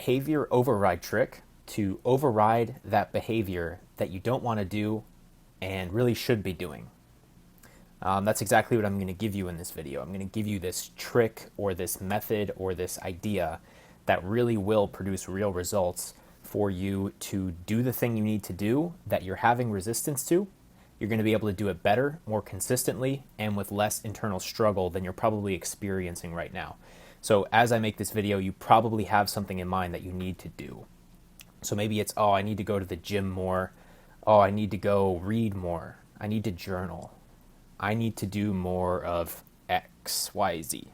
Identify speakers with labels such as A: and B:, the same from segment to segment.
A: behavior override trick to override that behavior that you don't want to do and really should be doing. That's exactly what I'm going to give you in this video. I'm going to give you this trick or this method or this idea that really will produce real results for you to do the thing you need to do that you're having resistance to. You're going to be able to do it better, more consistently, and with less internal struggle than you're probably experiencing right now. So as I make this video, you probably have something in mind that you need to do. So maybe it's, oh, I need to go to the gym more. Oh, I need to go read more. I need to journal. I need to do more of X, Y, Z.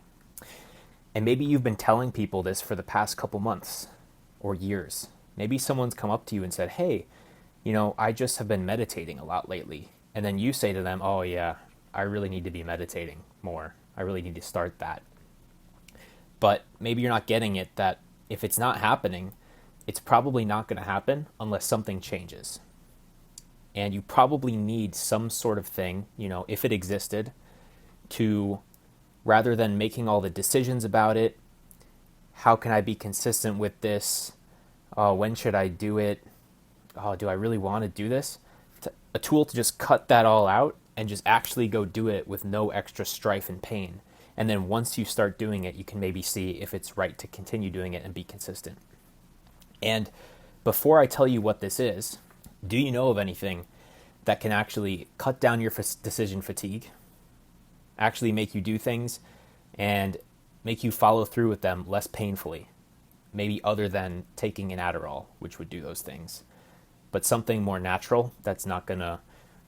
A: And maybe you've been telling people this for the past couple months or years. Maybe someone's come up to you and said, hey, I just have been meditating a lot lately. And then you say to them, oh yeah, I really need to be meditating more. I really need to start that. But maybe you're not getting it that if it's not happening, it's probably not going to happen unless something changes. And you probably need some sort of thing, if it existed, to, rather than making all the decisions about it, how can I be consistent with this? When should I do it? Do I really want to do this? A tool to just cut that all out and just actually go do it with no extra strife and pain. And then once you start doing it, you can maybe see if it's right to continue doing it and be consistent. And before I tell you what this is, do you know of anything that can actually cut down your decision fatigue, actually make you do things, and make you follow through with them less painfully? Maybe other than taking an Adderall, which would do those things. But something more natural that's not going to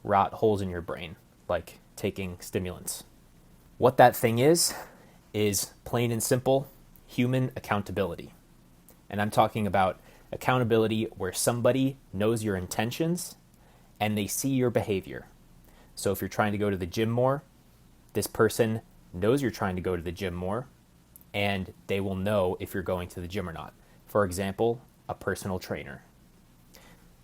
A: rot holes in your brain, like taking stimulants. What that thing is plain and simple, human accountability. And I'm talking about accountability where somebody knows your intentions and they see your behavior. So if you're trying to go to the gym more, this person knows you're trying to go to the gym more, and they will know if you're going to the gym or not. For example, a personal trainer.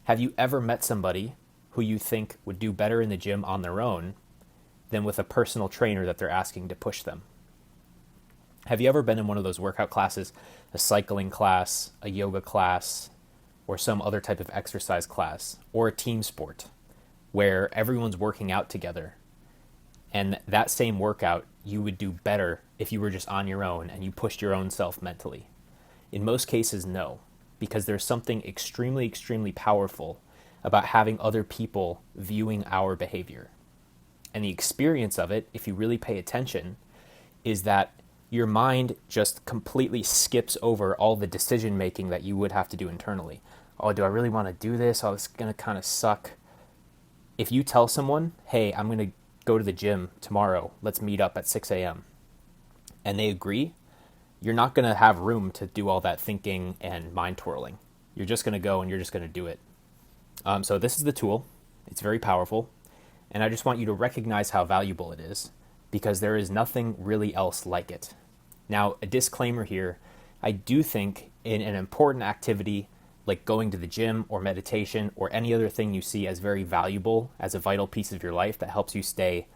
A: Have you ever met somebody who you think would do better in the gym on their own than with a personal trainer that they're asking to push them? Have you ever been in one of those workout classes, a cycling class, a yoga class, or some other type of exercise class, or a team sport where everyone's working out together, and that same workout you would do better if you were just on your own and you pushed your own self mentally? In most cases, no, because there's something extremely, extremely powerful about having other people viewing our behavior. And the experience of it, if you really pay attention, is that your mind just completely skips over all the decision making that you would have to do internally. Oh, do I really want to do this? Oh, it's going to kind of suck. If you tell someone, hey, I'm going to go to the gym tomorrow, let's meet up at 6 a.m., and they agree, you're not going to have room to do all that thinking and mind twirling. You're just going to go and you're just going to do it. So this is the tool. It's very powerful. And I just want you to recognize how valuable it is, because there is nothing really else like it. Now, a disclaimer here, I do think in an important activity like going to the gym or meditation or any other thing you see as very valuable, as a vital piece of your life that helps you stay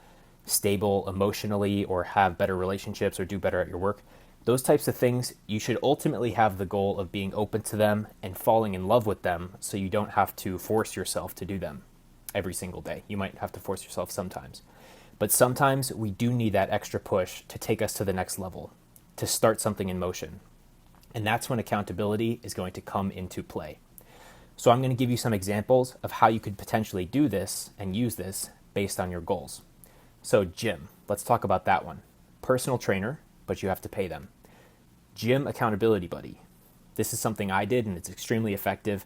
A: stable emotionally or have better relationships or do better at your work, those types of things, you should ultimately have the goal of being open to them and falling in love with them, so you don't have to force yourself to do them every single day. You might have to force yourself sometimes. But sometimes we do need that extra push to take us to the next level, to start something in motion. And that's when accountability is going to come into play. So I'm going to give you some examples of how you could potentially do this and use this based on your goals. So gym, let's talk about that one. Personal trainer, but you have to pay them. Gym accountability buddy. This is something I did and it's extremely effective.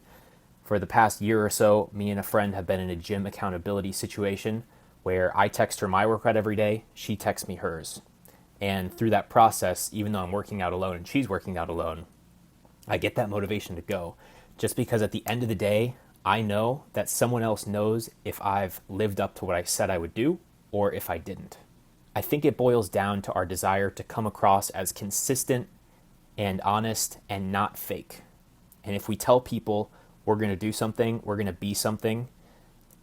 A: For the past year or so, me and a friend have been in a gym accountability situation where I text her my workout every day, she texts me hers. And through that process, even though I'm working out alone and she's working out alone, I get that motivation to go. Just because at the end of the day, I know that someone else knows if I've lived up to what I said I would do or if I didn't. I think it boils down to our desire to come across as consistent and honest and not fake. And if we tell people we're going to do something, we're going to be something,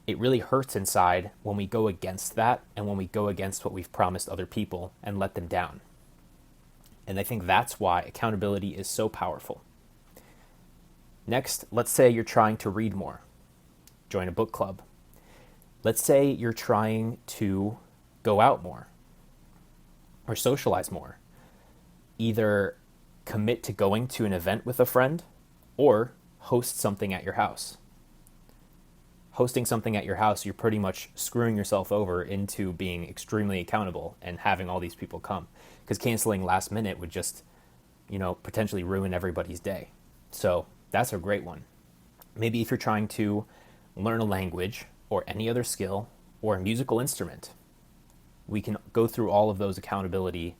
A: it really hurts inside when we go against that and when we go against what we've promised other people and let them down. And I think that's why accountability is so powerful. Next, let's say you're trying to read more. Join a book club. Let's say you're trying to go out more or socialize more. Either commit to going to an event with a friend or host something at your house. Hosting something at your house, you're pretty much screwing yourself over into being extremely accountable and having all these people come. Because canceling last minute would just, potentially ruin everybody's day. So that's a great one. Maybe if you're trying to learn a language or any other skill or a musical instrument, we can go through all of those accountability,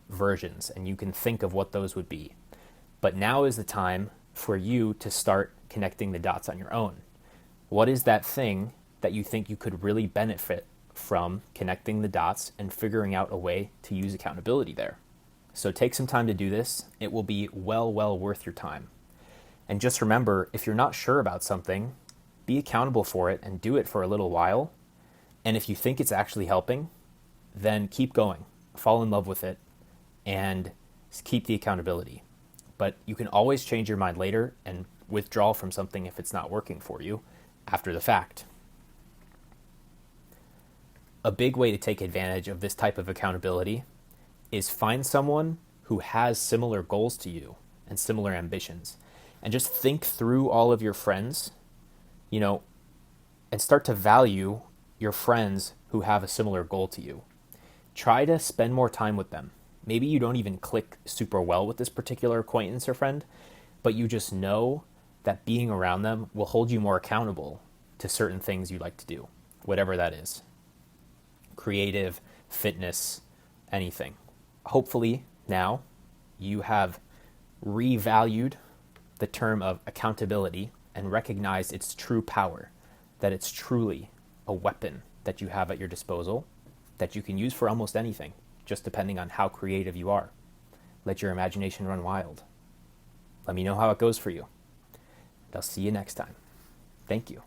A: versions, and you can think of what those would be. But now is the time for you to start connecting the dots on your own. What is that thing that you think you could really benefit from connecting the dots and figuring out a way to use accountability there? So take some time to do this. It will be well worth your time. And just remember, if you're not sure about something, be accountable for it and do it for a little while. And if you think it's actually helping, then keep going, fall in love with it, and keep the accountability. But you can always change your mind later and withdraw from something if it's not working for you after the fact. A big way to take advantage of this type of accountability is find someone who has similar goals to you and similar ambitions, and just think through all of your friends, and start to value your friends who have a similar goal to you. Try to spend more time with them. Maybe you don't even click super well with this particular acquaintance or friend, but you just know that being around them will hold you more accountable to certain things you like to do, whatever that is. Creative, fitness, anything. Hopefully now you have revalued the term of accountability and recognized its true power, that it's truly a weapon that you have at your disposal that you can use for almost anything, just depending on how creative you are. Let your imagination run wild. Let me know how it goes for you. And I'll see you next time. Thank you.